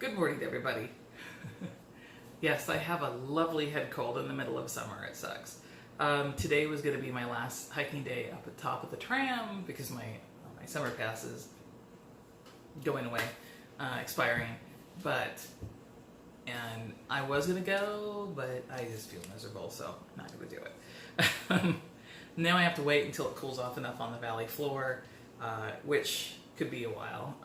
Good morning, everybody. Yes, I have a lovely head cold in the middle of summer. It sucks. Today was going to be my last hiking day up at the top of the tram because my summer pass is going away, expiring. And I was going to go, but I just feel miserable, so I'm not going to do it. Now I have to wait until it cools off enough on the valley floor, which could be a while,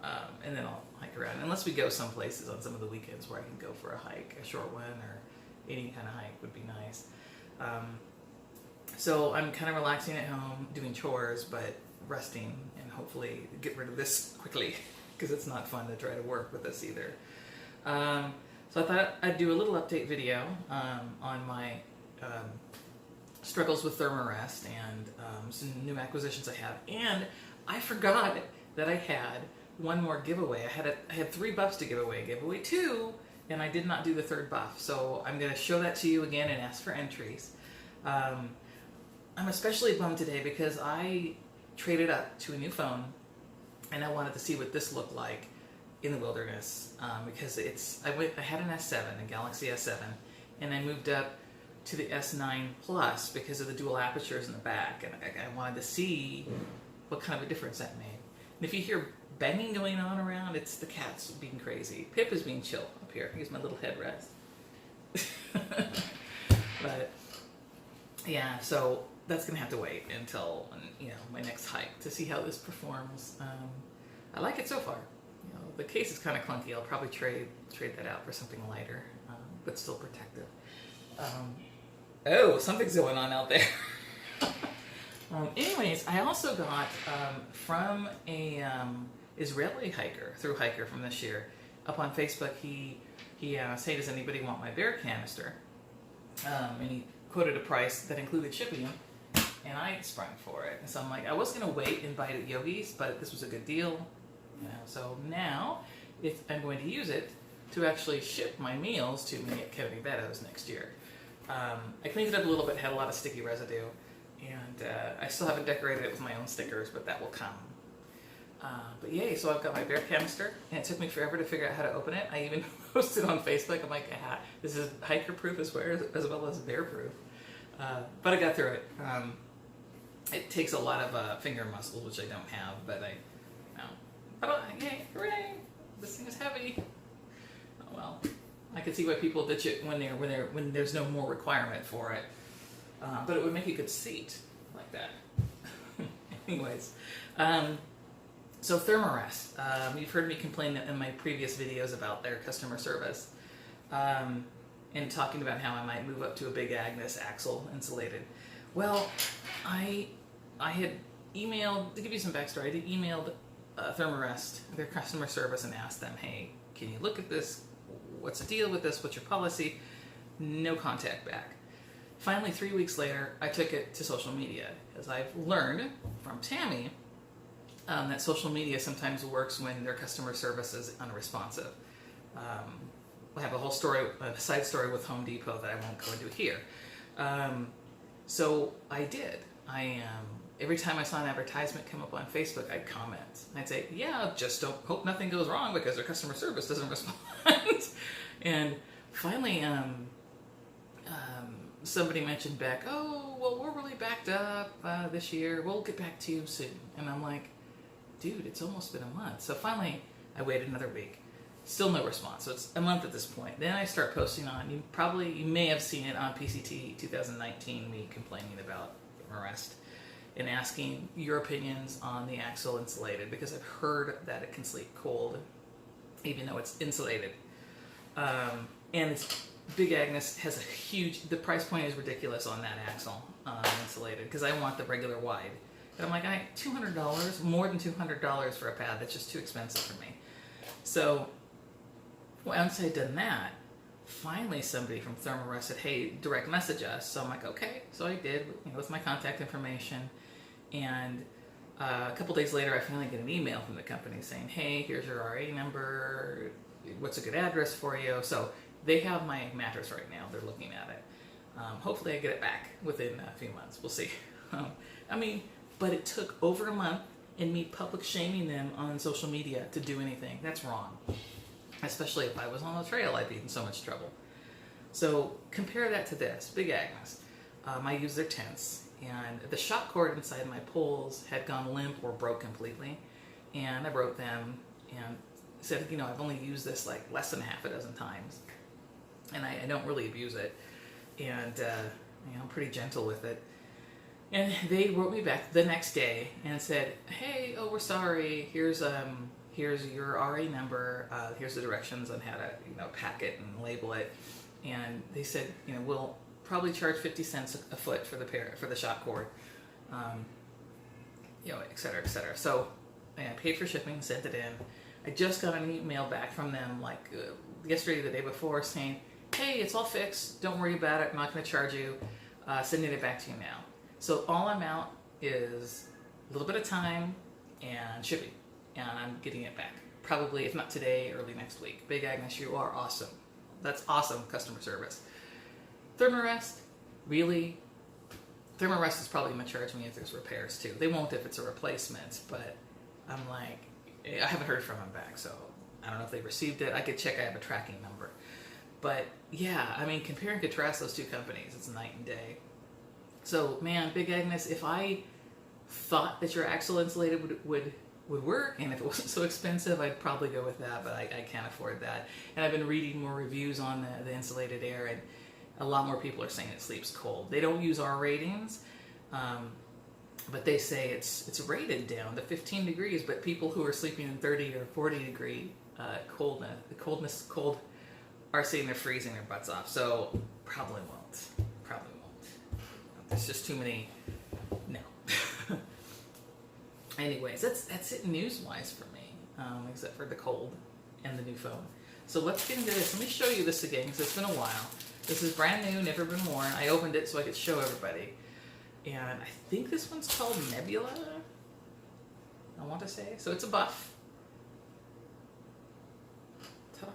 and then I'll hike around. Unless we go some places on some of the weekends where I can go for a hike, a short one, or any kind of hike would be nice. So I'm kind of relaxing at home, doing chores, but resting, and hopefully get rid of this quickly, because it's not fun to try to work with this either. So I thought I'd do a little update video on my struggles with Thermarest and some new acquisitions I have. And I forgot that I had one more giveaway. I had 3 buffs to give away. I gave away 2, and I did not do the 3rd buff. So I'm going to show that to you again and ask for entries. I'm especially bummed today because I traded up to a new phone, and I wanted to see what this looked like in the wilderness, because I had an S7, a Galaxy S7, and I moved up to the S9 Plus because of the dual apertures in the back, and I wanted to see what kind of a difference that made. And if you hear banging going on around, it's the cats being crazy. Pip is being chill up here. Here's my little headrest. But yeah, so that's gonna have to wait until my next hike to see how this performs. I like it so far. The case is kind of clunky. I'll probably trade that out for something lighter, but still protective. Oh, something's going on out there. Anyways, I also got from a Israeli hiker, through hiker from this year, up on Facebook. He said, "Does anybody want my bear canister?" And he quoted a price that included shipping, and I sprung for it. And so I'm like, I was gonna wait and buy it at Yogi's, but this was a good deal. So now I'm going to use it to actually ship my meals to me at Kennedy Meadows next year. I cleaned it up a little bit, had a lot of sticky residue, and I still haven't decorated it with my own stickers, but that will come. But yay, so I've got my bear canister, and it took me forever to figure out how to open it. I even posted on Facebook. I'm like, this is hiker proof as well as bear proof. But I got through it. It takes a lot of finger muscles, which I don't have, but yay, hooray! This thing is heavy. Oh well, I can see why people ditch it when there's no more requirement for it. But it would make a good seat like that. Anyways, so Thermarest. You've heard me complain in my previous videos about their customer service, and talking about how I might move up to a Big Agnes axle insulated. Well, I had emailed, to give you some backstory, I emailed Thermarest, their customer service, and asked them, hey, can you look at this? What's the deal with this? What's your policy? No contact back. Finally, 3 weeks later, I took it to social media, as I've learned from Tammy that social media sometimes works when their customer service is unresponsive. I have a whole story, a side story with Home Depot that I won't go into here. So I did. Every time I saw an advertisement come up on Facebook, I'd comment. I'd say, yeah, just don't hope nothing goes wrong because their customer service doesn't respond. And finally, somebody mentioned back, oh, well, we're really backed up this year. We'll get back to you soon. And I'm like, dude, it's almost been a month. So finally, I waited another week. Still no response. So it's a month at this point. Then I start posting on, you may have seen it on PCT 2019, me complaining about Thermarest and asking your opinions on the axle insulated, because I've heard that it can sleep cold even though it's insulated. And it's Big Agnes has a huge, the price point is ridiculous on that axle insulated, because I want the regular wide. And I'm like, $200, more than $200 for a pad, that's just too expensive for me. So once I'd done that, finally somebody from Thermarest said, hey, direct message us. So I'm like, okay. So I did, with my contact information. And a couple days later, I finally get an email from the company saying, hey, here's your RA number. What's a good address for you? So they have my mattress right now. They're looking at it. Hopefully I get it back within a few months. We'll see. But it took over a month and me public shaming them on social media to do anything. That's wrong. especially if I was on the trail, I'd be in so much trouble. So compare that to this, Big Agnes. I use their tents, and the shock cord inside my poles had gone limp or broke completely, and I broke them and said, you know, I've only used this like less than half a dozen times, and I don't really abuse it, and you know, I'm pretty gentle with it. And they wrote me back the next day and said, hey, oh, we're sorry, here's your RA number, here's the directions on how to, you know, pack it and label it. And they said, you know, we'll probably charge 50 cents a foot for the shock cord, you know, et cetera, et cetera. So I paid for shipping, sent it in. I just got an email back from them like yesterday, the day before, saying, hey, it's all fixed, don't worry about it, I'm not going to charge you, sending it back to you now. So all I'm out is a little bit of time and shipping, and I'm getting it back. Probably, if not today, early next week. Big Agnes, you are awesome. That's awesome customer service. Thermarest, really? Thermarest is probably going to charge me if there's repairs too. They won't if it's a replacement, but I'm like, I haven't heard from them back, so I don't know if they received it. I could check, I have a tracking number. But yeah, I mean, compare and contrast those two companies, it's night and day. So man, Big Agnes, if I thought that your axle insulated would work, and if it wasn't so expensive, I'd probably go with that, but I can't afford that. And I've been reading more reviews on the insulated air, and a lot more people are saying it sleeps cold. They don't use our ratings, but they say it's rated down to 15 degrees, but people who are sleeping in 30 or 40 degree cold are saying they're freezing their butts off. So probably won't. There's just too many. No. Anyways, that's it news-wise for me, except for the cold and the new phone. So let's get into this. Let me show you this again because it's been a while. This is brand new, never been worn. I opened it so I could show everybody. And I think this one's called Nebula, I want to say. So it's a buff. Ta-da.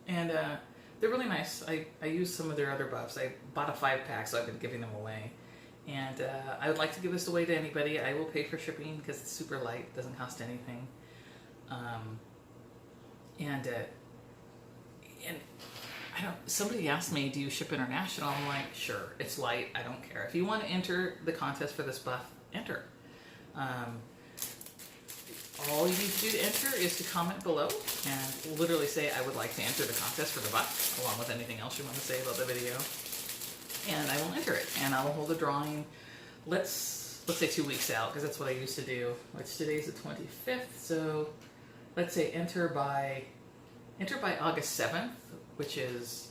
And they're really nice. I used some of their other buffs. I bought a 5-pack, so I've been giving them away. And I would like to give this away to anybody. I will pay for shipping because it's super light, doesn't cost anything. And I don't. Somebody asked me, "Do you ship international?" I'm like, "Sure, it's light. I don't care. If you want to enter the contest for this buff, enter. All you need to do to enter is to comment below and literally say, I would like to enter the contest for the buff, along with anything else you want to say about the video. And I will enter it, and I will hold a drawing. Let's say 2 weeks out, because that's what I used to do. Which today's the 25th, so let's say enter by August 7th, which is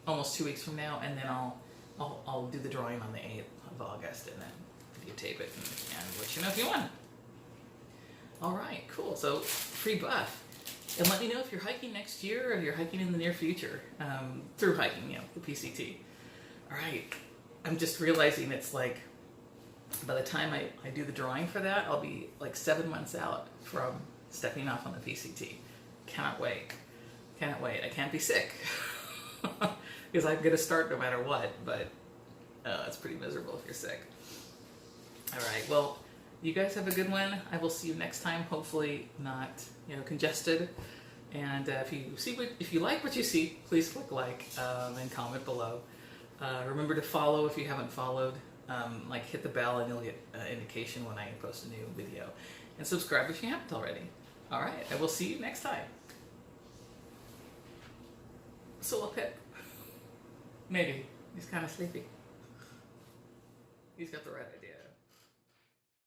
almost 2 weeks from now, and then I'll do the drawing on the 8th of August, and then videotape it and let you know if you won. All right, cool. So free buff, and let me know if you're hiking next year or if you're hiking in the near future through hiking, the PCT. All right, I'm just realizing it's like by the time I do the drawing for that, I'll be like 7 months out from stepping off on the PCT. Cannot wait. Cannot wait. I can't be sick because I'm going to start no matter what, but it's pretty miserable if you're sick. All right, well, you guys have a good one. I will see you next time, hopefully not congested. And if you like what you see, please click like and comment below. Remember to follow if you haven't followed. Hit the bell and you'll get an indication when I post a new video. And subscribe if you haven't already. All right, I will see you next time. Solo Pip. Maybe. He's kind of sleepy. He's got the right idea.